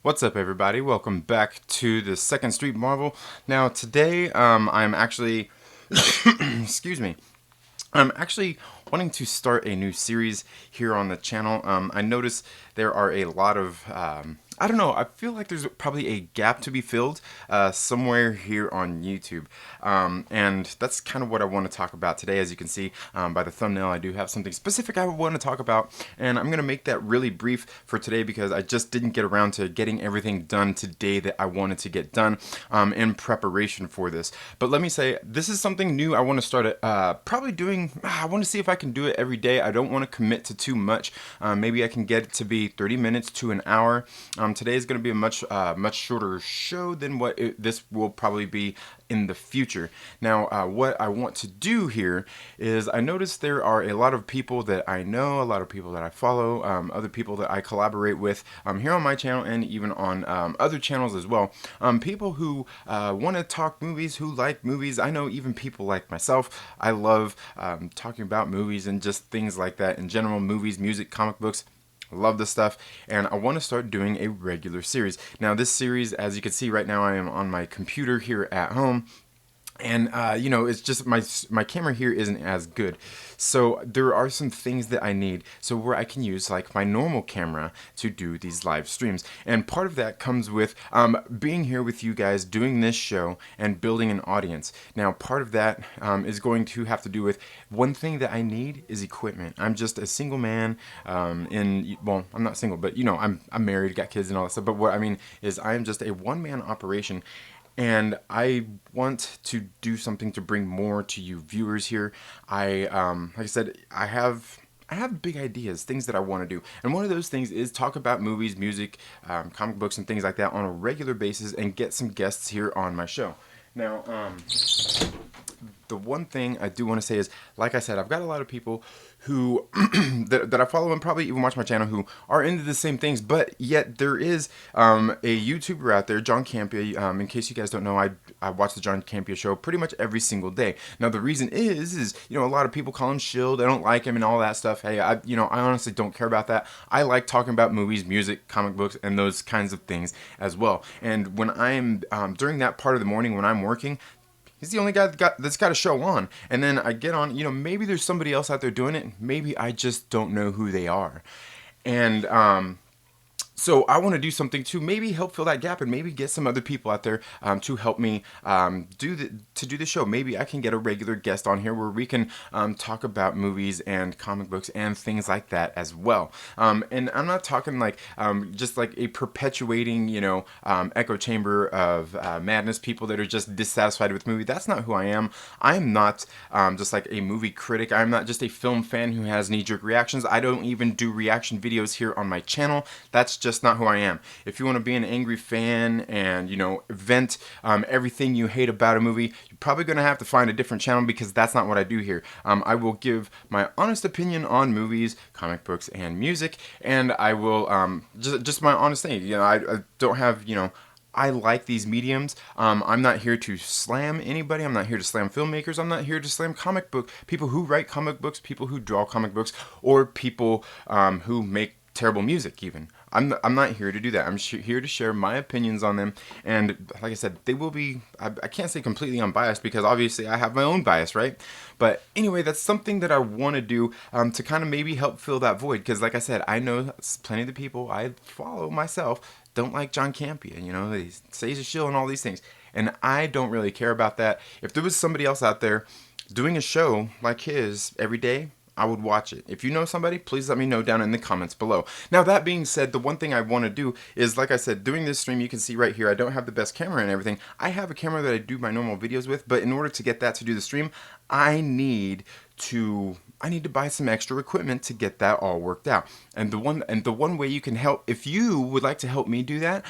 What's up, everybody? Welcome back to the Second Street Marvel. Now, today, I'm actually, excuse me, I'm actually wanting to start a new series here on the channel. I noticed there are a lot of, I don't know, I feel like there's probably a gap to be filled somewhere here on YouTube. And that's kind of what I want to talk about today. As you can see by the thumbnail, I do have something specific I want to talk about. And I'm going to make that really brief for today because I just didn't get around to getting everything done today that I wanted to get done in preparation for this. But let me say, this is something new I want to start probably doing. I want to see if I can do it every day. I don't want to commit to too much. Maybe I can get it to be 30 minutes to an hour. Today is going to be a much shorter show than what this will probably be in the future. Now, what I want to do here is I noticed there are a lot of people that I know, a lot of people that I follow, other people that I collaborate with here on my channel and even on other channels as well. People who want to talk movies, who like movies. I know even people like myself. I love talking about movies and just things like that in general, movies, music, comic books. Love this stuff, and I want to start doing a regular series. Now, this series, as you can see right now, I am on my computer here at home. And you know, it's just my camera here isn't as good, so there are some things that I need so where I can use like my normal camera to do these live streams. And part of that comes with being here with you guys doing this show and building an audience. Now, part of that is going to have to do with one thing that I need is equipment. I'm just a single man, well, I'm not single, but you know, I'm married, got kids and all that stuff. But what I mean is I am just a one-man operation. And I want to do something to bring more to you viewers here. Like I said, I have big ideas, things that I want to do. And one of those things is talk about movies, music, comic books, and things like that on a regular basis and get some guests here on my show. Now, the one thing I do want to say is, like I said, I've got a lot of people who that I follow and probably even watch my channel who are into the same things, but yet there is a YouTuber out there, John Campea. In case you guys don't know, I watch the John Campea show pretty much every single day. Now, the reason is you know, a lot of people call him shill, they don't like him and all that stuff. Hey, I honestly don't care about that. I like talking about movies, music, comic books, and those kinds of things as well. And when I'm during that part of the morning when I'm working, he's the only guy that's got a show on. And then I get on, you know, maybe there's somebody else out there doing it. Maybe I just don't know who they are. And so I want to do something to maybe help fill that gap and maybe get some other people out there to help me do the show. Maybe I can get a regular guest on here where we can talk about movies and comic books and things like that as well. And I'm not talking like just like a perpetuating, you know, echo chamber of madness, people that are just dissatisfied with movie. That's not who I am. I'm not just like a movie critic. I'm not just a film fan who has knee-jerk reactions. I don't even do reaction videos here on my channel. That's just not who I am. If you want to be an angry fan and, you know, vent everything you hate about a movie, you're probably going to have to find a different channel because that's not what I do here. I will give my honest opinion on movies, comic books, and music, and I will just my honest thing. You know, I don't have, you know, I like these mediums. I'm not here to slam anybody. I'm not here to slam filmmakers. I'm not here to slam comic book people who write comic books, people who draw comic books, or people who make terrible music even. I'm not here to do that. I'm here to share my opinions on them. And like I said, they will be, I can't say completely unbiased because obviously I have my own bias, right? But anyway, that's something that I want to do to kind of maybe help fill that void. Because like I said, I know plenty of the people I follow myself don't like John Campea. You know, he says he's a shill and all these things. And I don't really care about that. If there was somebody else out there doing a show like his every day, I would watch it. If you know somebody, please let me know down in the comments below. Now, that being said, the one thing I want to do is, like I said, doing this stream, you can see right here, I don't have the best camera and everything. I have a camera that I do my normal videos with, but in order to get that to do the stream, I need to buy some extra equipment to get that all worked out. And the one way you can help, if you would like to help me do that,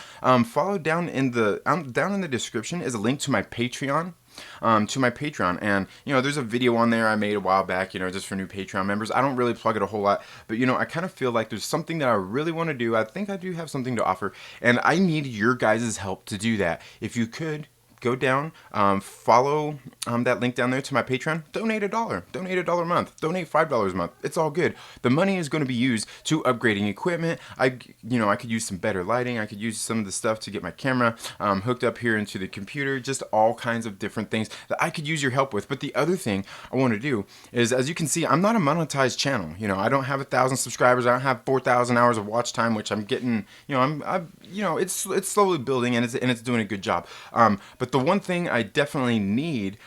follow down in the description is a link to my Patreon. And you know, there's a video on there I made a while back, you know, just for new Patreon members. I don't really plug it a whole lot, but you know, I kind of feel like there's something that I really want to do. I think I do have something to offer, and I need your guys' help to do that. If you could go down, follow that link down there to my Patreon, donate $1 a month, donate $5 a month. It's all good. The money is going to be used to upgrading equipment. I could use some better lighting. I could use some of the stuff to get my camera hooked up here into the computer. Just all kinds of different things that I could use your help with. But the other thing I want to do is, as you can see, I'm not a monetized channel. I don't have 1,000 subscribers. I don't have 4,000 hours of watch time, which I'm getting. It's slowly building, and it's doing a good job. But the one thing I definitely need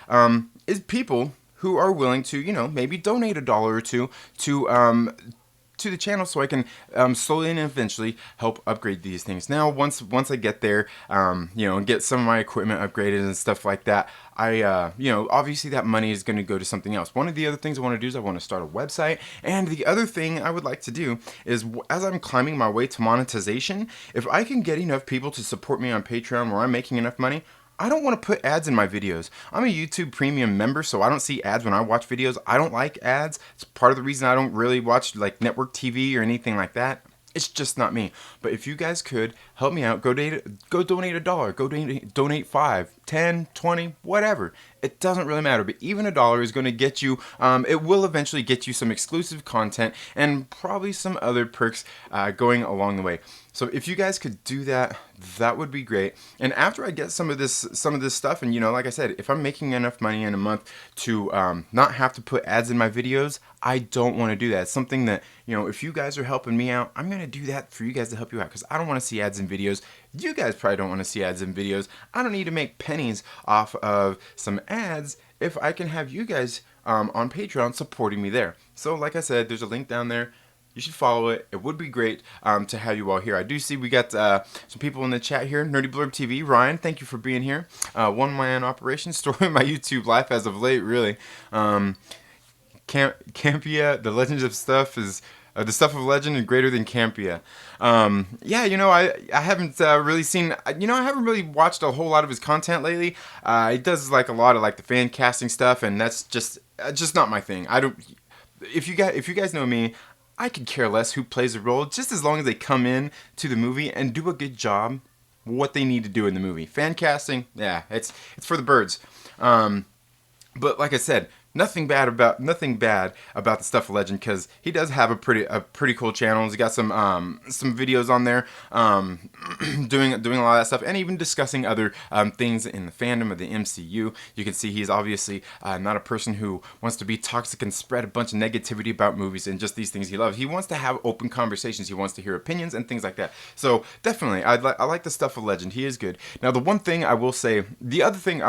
is people who are willing to, maybe donate $1 or $2 to the channel, so I can slowly and eventually help upgrade these things. Now, once I get there, and get some of my equipment upgraded and stuff like that, obviously that money is going to go to something else. One of the other things I want to do is I want to start a website, and the other thing I would like to do is, as I'm climbing my way to monetization, if I can get enough people to support me on Patreon where I'm making enough money, I don't want to put ads in my videos. I'm a YouTube Premium member, so I don't see ads when I watch videos. I don't like ads. It's part of the reason I don't really watch like network TV or anything like that. It's just not me. But if you guys could help me out, go donate $1, go donate 5, 10, 20, whatever. It doesn't really matter, but even $1 is going to get you, it will eventually get you some exclusive content and probably some other perks going along the way. So if you guys could do that, that would be great. And after I get some of this stuff, and like I said, if I'm making enough money in a month to not have to put ads in my videos, I don't want to do that. It's something that, if you guys are helping me out, I'm going to do that for you guys to help you out, because I don't want to see ads in videos. You guys probably don't want to see ads in videos. I don't need to make pennies off of some ads if I can have you guys on Patreon supporting me there. So like I said, there's a link down there. You should follow it. It would be great to have you all here. I do see we got some people in the chat here. Nerdy Blurb TV, Ryan, thank you for being here. One man operation, story of my YouTube life as of late, really. Campea, the Legends of Stuff is the stuff of legend and greater than Campea. I haven't really seen, I haven't really watched a whole lot of his content lately. He does like a lot of like the fan casting stuff, and that's just not my thing. If you guys know me, I could care less who plays a role, just as long as they come in to the movie and do a good job what they need to do in the movie. Fan casting, yeah, it's for the birds. But like I said, nothing bad about the Stuff of Legend, because he does have a pretty cool channel. He's got some videos on there doing a lot of that stuff, and even discussing other things in the fandom of the MCU. You can see he's obviously not a person who wants to be toxic and spread a bunch of negativity about movies and just these things he loves. He wants to have open conversations. He wants to hear opinions and things like that. So definitely, I like the Stuff of Legend. He is good. Now, the other thing I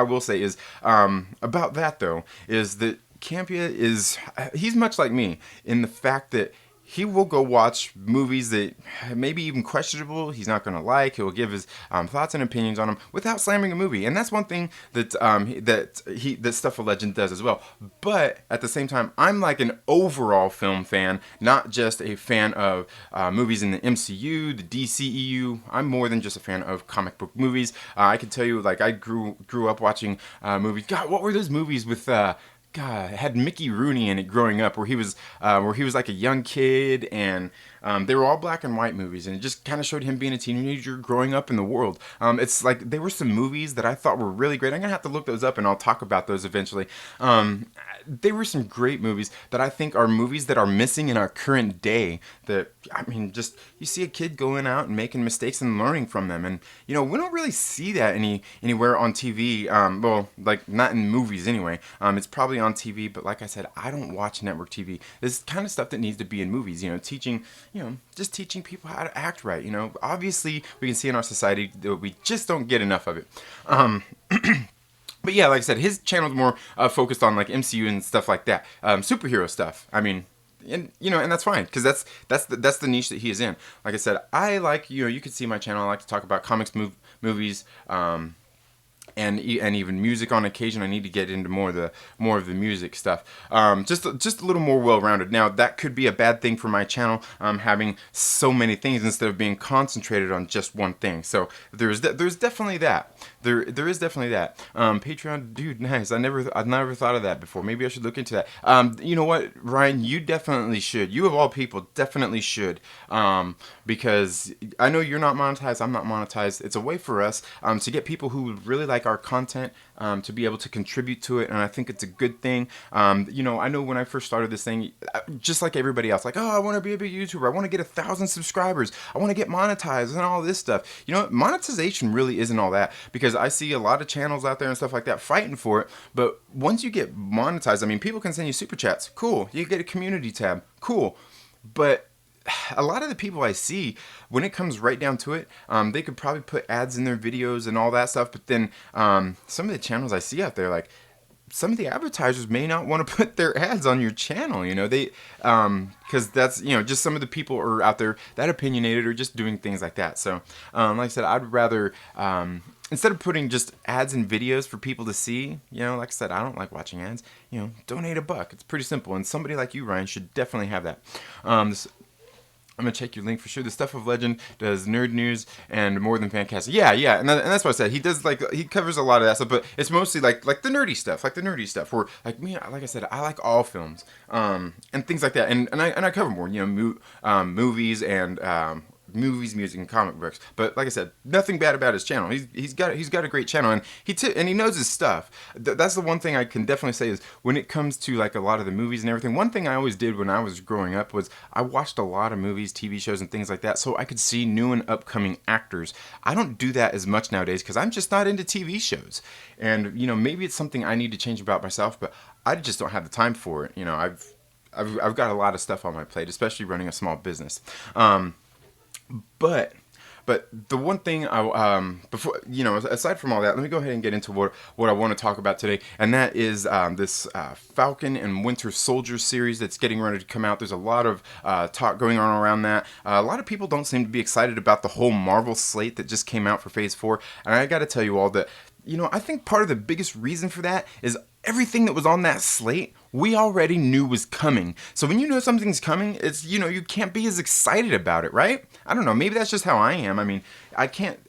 will say is about that though is that Campea he's much like me in the fact that he will go watch movies that maybe even questionable, he's not going to like. He'll give his thoughts and opinions on them without slamming a movie. And that's one thing that that Stuff of Legend does as well. But at the same time, I'm like an overall film fan, not just a fan of movies in the MCU, the DCEU. I'm more than just a fan of comic book movies. I can tell you, like, I grew up watching movies. God, what were those movies with... God, it had Mickey Rooney in it growing up, where he was like a young kid, and they were all black and white movies, and it just kind of showed him being a teenager growing up in the world. It's like there were some movies that I thought were really great. I'm gonna have to look those up, and I'll talk about those eventually. They were some great movies that I think are movies that are missing in our current day. That, I mean, just you see a kid going out and making mistakes and learning from them, and we don't really see that anywhere on TV. Well, like not in movies anyway. It's probably on TV, but like I said, I don't watch network TV. This kind of stuff that needs to be in movies. Teaching, just teaching people how to act right. Obviously we can see in our society that we just don't get enough of it. But yeah, like I said, his channel's more focused on like MCU and stuff like that, superhero stuff. I mean, and that's fine, because that's the niche that he is in. Like I said, I like, you can see my channel. I like to talk about comics, movies, and even music on occasion. I need to get into more of the music stuff. Just a little more well-rounded. Now, that could be a bad thing for my channel, having so many things instead of being concentrated on just one thing. So there's definitely that. There is definitely that. Patreon, dude, nice. I've never thought of that before. Maybe I should look into that. You know what, Ryan? You definitely should. You of all people definitely should. Because I know you're not monetized. I'm not monetized. It's a way for us to get people who really like our content, to be able to contribute to it, and I think it's a good thing. You know, I know when I first started this thing, just like everybody else, like, oh, I want to be a big YouTuber, I want to get 1,000 subscribers, I want to get monetized and all this stuff. You know, monetization really isn't all that, because I see a lot of channels out there and stuff like that fighting for it, but once you get monetized, I mean, people can send you super chats, cool, you get a community tab, cool, but a lot of the people I see, when it comes right down to it, they could probably put ads in their videos and all that stuff, but then some of the channels I see out there, like, some of the advertisers may not want to put their ads on your channel, you know, they, because that's, you know, just some of the people are out there that opinionated or just doing things like that. So, like I said, I'd rather, instead of putting just ads and videos for people to see, you know, like I said, I don't like watching ads, you know, donate $1. It's pretty simple, and somebody like you, Ryan, should definitely have that. I'm going to check your link for sure. The Stuff of Legend does nerd news and more than Fancast. Yeah, and that's what I said. He does, like, he covers a lot of that stuff, but it's mostly like the nerdy stuff, where, like, me, like I said, I like all films, and things like that, and I cover more, you know, movies and, movies, music, and comic books. But like I said, nothing bad about his channel. He's got a great channel, and he knows his stuff. That's the one thing I can definitely say is, when it comes to, like, a lot of the movies and everything, one thing I always did when I was growing up was I watched a lot of movies, TV shows, and things like that, so I could see new and upcoming actors. I don't do that as much nowadays because I'm just not into TV shows, and, you know, maybe it's something I need to change about myself, but I just don't have the time for it. You know, I've got a lot of stuff on my plate, especially running a small business. But the one thing before, you know, aside from all that, let me go ahead and get into what I want to talk about today, and that is this Falcon and Winter Soldier series that's getting ready to come out. There's a lot of talk going on around that. A lot of people don't seem to be excited about the whole Marvel slate that just came out for Phase 4, and I got to tell you all that, you know, I think part of the biggest reason for that is everything that was on that slate we already knew was coming. So when you know something's coming, it's, you know, you can't be as excited about it, right? I don't know, maybe that's just how I am. I mean, I can't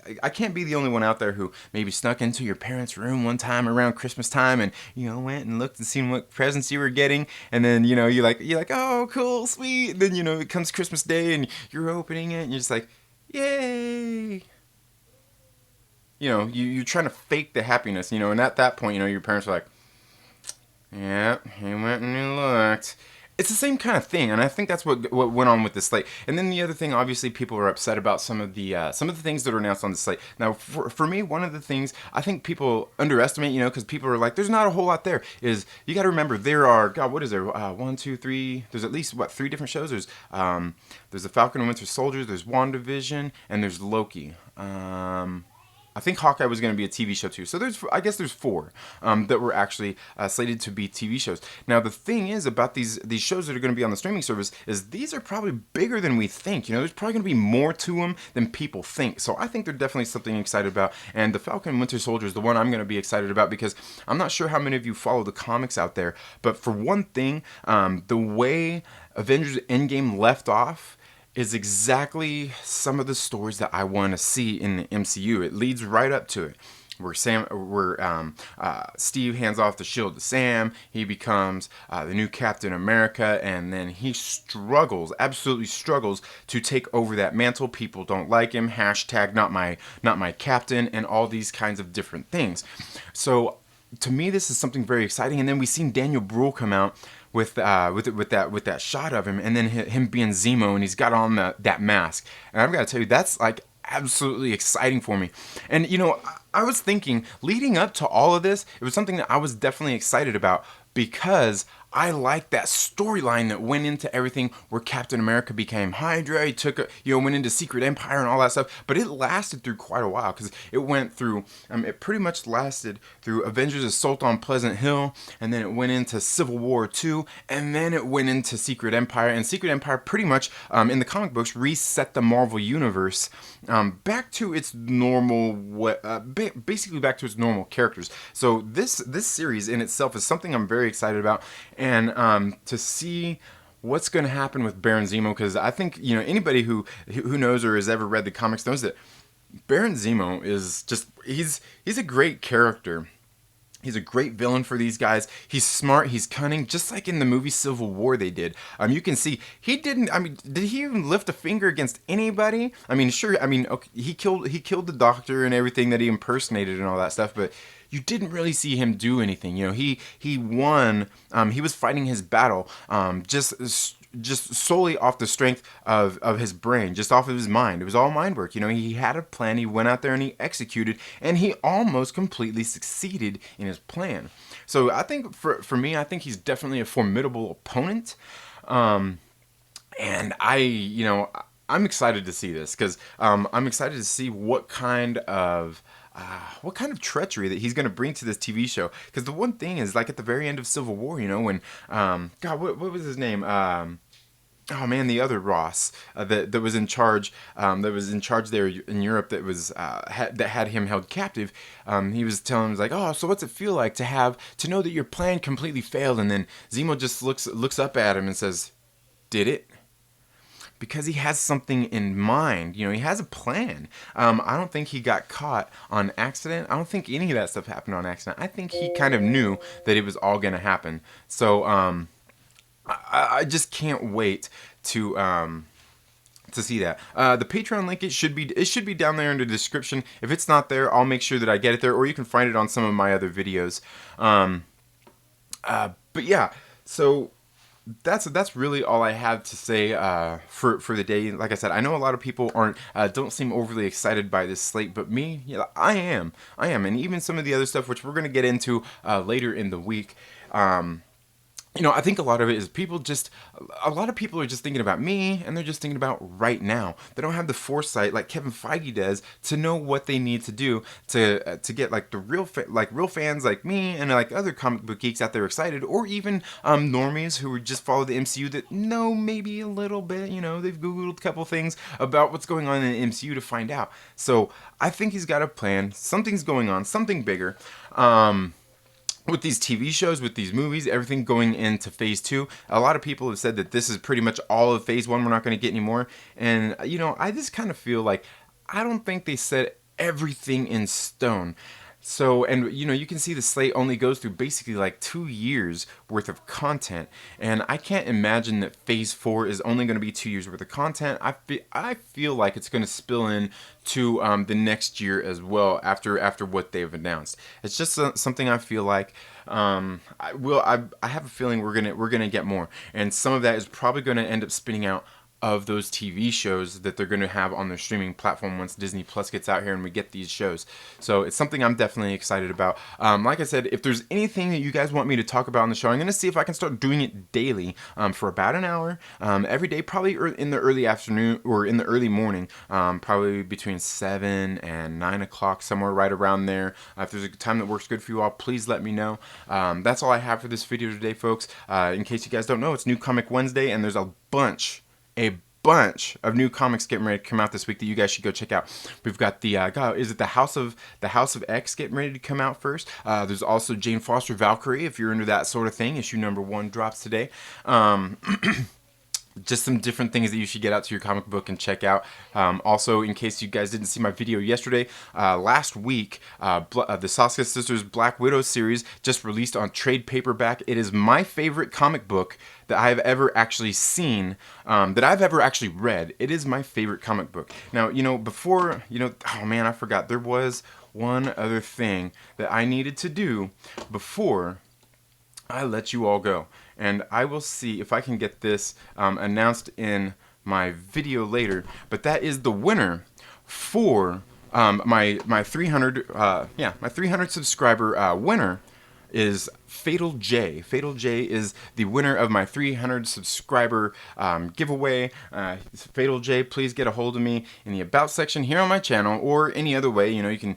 be the only one out there who maybe snuck into your parents' room one time around Christmas time and, you know, went and looked and seen what presents you were getting, and then, you know, you're like, oh, cool, sweet, and then, you know, it comes Christmas Day and you're opening it and you're just like, yay. You know, you're trying to fake the happiness, you know, and at that point, you know, your parents are like, yeah, he went and he looked. It's the same kind of thing, and I think that's what went on with the slate. And then the other thing, obviously, people are upset about some of the things that are announced on the slate. Now, for me, one of the things I think people underestimate, you know, because people are like, "There's not a whole lot there." Is you got to remember there are, God, what is there? 1, 2, 3. There's at least 3 different shows. There's the Falcon and Winter Soldier. There's WandaVision, and there's Loki. I think Hawkeye was going to be a TV show too. So I guess there's 4 that were actually slated to be TV shows. Now the thing is about these shows that are going to be on the streaming service is these are probably bigger than we think. You know, there's probably going to be more to them than people think. So I think they're definitely something excited about. And the Falcon and Winter Soldier is the one I'm going to be excited about, because I'm not sure how many of you follow the comics out there, but for one thing, the way Avengers Endgame left off is exactly some of the stories that I want to see in the MCU. It leads right up to it, where Steve hands off the shield to Sam. He becomes the new Captain America, and then he absolutely struggles to take over that mantle. People don't like him. # not my captain, and all these kinds of different things. So to me, this is something very exciting. And then we've seen Daniel Bruhl come out with that shot of him, and then him being Zemo, and he's got on that mask. And I've got to tell you, that's like absolutely exciting for me. And you know, I was thinking, leading up to all of this, it was something that I was definitely excited about, because I like that storyline that went into everything, where Captain America became Hydra. He went into Secret Empire and all that stuff. But it lasted through quite a while, because it went through, it pretty much lasted through Avengers Assault on Pleasant Hill, and then it went into Civil War 2, and then it went into Secret Empire. And Secret Empire pretty much, in the comic books, reset the Marvel Universe back to its normal, basically back to its normal characters. So this series in itself is something I'm very excited about. And to see what's going to happen with Baron Zemo, because I think, you know, anybody who knows or has ever read the comics knows that Baron Zemo is just, he's a great character. He's a great villain for these guys. He's smart. He's cunning, just like in the movie Civil War they did. You can see he didn't. I mean, did he even lift a finger against anybody? I mean, sure. I mean, okay, he killed the doctor and everything that he impersonated and all that stuff, but you didn't really see him do anything. You know, he won. He was fighting his battle. Just solely off the strength of his brain, just off of his mind. It was all mind work. You know, he had a plan, he went out there and he executed, and he almost completely succeeded in his plan. So I think for me, I think he's definitely a formidable opponent. And I'm excited to see this because I'm excited to see what kind of treachery that he's going to bring to this TV show. Because the one thing is, like at the very end of Civil War, you know, when God, what was his name? Oh man, the other Ross that was in charge, there in Europe, that was that had him held captive. He was telling him, like, oh, so what's it feel like to know that your plan completely failed? And then Zemo just looks up at him and says, "Did it?" Because he has something in mind. You know, he has a plan. I don't think he got caught on accident. I don't think any of that stuff happened on accident. I think he kind of knew that it was all going to happen. So I just can't wait to see that. The Patreon link, it should be down there in the description. If it's not there, I'll make sure that I get it there, or you can find it on some of my other videos. But yeah, so that's really all I have to say for the day. Like I said, I know a lot of people don't seem overly excited by this slate, but me, yeah, I am, and even some of the other stuff, which we're gonna get into later in the week. You know, I think a lot of it is a lot of people are just thinking about me, and they're just thinking about right now. They don't have the foresight like Kevin Feige does to know what they need to do to get like the real fans like me and like other comic book geeks out there excited, or even normies who just follow the MCU that know maybe a little bit. You know, they've Googled a couple things about what's going on in the MCU to find out. So I think he's got a plan. Something's going on, something bigger. With these TV shows, with these movies, everything going into phase 2, a lot of people have said that this is pretty much all of phase 1. We're not going to get any more. And, you know, I just kind of feel like I don't think they set everything in stone. So, and you know, you can see the slate only goes through basically like 2 years worth of content, and I can't imagine that phase 4 is only going to be 2 years worth of content. I feel like it's going to spill in to the next year as well after what they've announced. It's just something I feel like. I have a feeling we're gonna get more, and some of that is probably going to end up spinning out of those TV shows that they're going to have on their streaming platform once Disney Plus gets out here and we get these shows. So it's something I'm definitely excited about. Like I said, if there's anything that you guys want me to talk about on the show, I'm going to see if I can start doing it daily for about an hour every day, probably in the early afternoon or in the early morning, probably between 7 and 9 o'clock, somewhere right around there. If there's a time that works good for you all, please let me know. That's all I have for this video today, folks. In case you guys don't know, it's New Comic Wednesday, and there's a bunch of new comics getting ready to come out this week that you guys should go check out. We've got the is it the House of X getting ready to come out first. There's also Jane Foster Valkyrie, if you're into that sort of thing. Issue number 1 drops today. Just some different things that you should get out to your comic book and check out. Also, in case you guys didn't see my video yesterday, last week, the Soska Sisters Black Widow series just released on trade paperback. It is my favorite comic book that I've ever actually seen, that I've ever actually read. It is my favorite comic book. Now, you know, before, you know, oh man, I forgot. There was one other thing that I needed to do before I let you all go. And I will see if I can get this announced in my video later. But that is the winner for my 300 my 300 subscriber winner is Fatal J. Fatal J is the winner of my 300 subscriber giveaway. Fatal J, please get a hold of me in the About section here on my channel, or any other way. You know, you can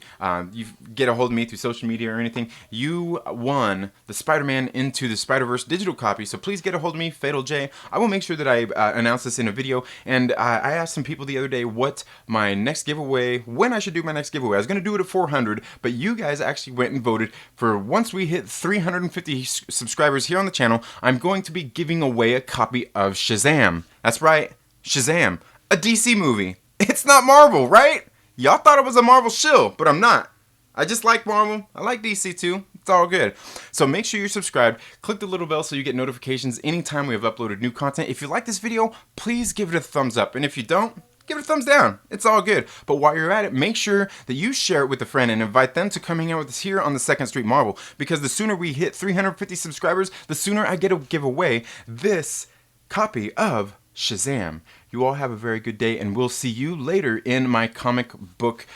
you get a hold of me through social media or anything. You won the Spider-Man Into the Spider-Verse digital copy, so please get a hold of me, Fatal J. I will make sure that I announce this in a video. And I asked some people the other day what my next giveaway, when I should do my next giveaway. I was going to do it at 400, but you guys actually went and voted for once we hit 350 subscribers here on the channel, I'm going to be giving away a copy of Shazam. That's right, Shazam, a DC movie. It's not Marvel, right? Y'all thought it was a Marvel shill, but I'm not. I just like Marvel. I like DC too. It's all good. So make sure you're subscribed. Click the little bell so you get notifications anytime we have uploaded new content. If you like this video, please give it a thumbs up. And if you don't, give it a thumbs down. It's all good. But while you're at it, make sure that you share it with a friend and invite them to come hang out with us here on the 2nd Street Marvel. Because the sooner we hit 350 subscribers, the sooner I get to give away this copy of Shazam. You all have a very good day, and we'll see you later in my comic book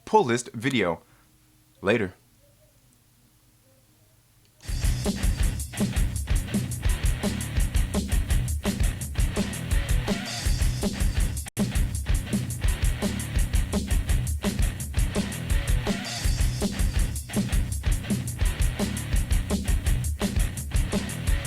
pull list video. Later.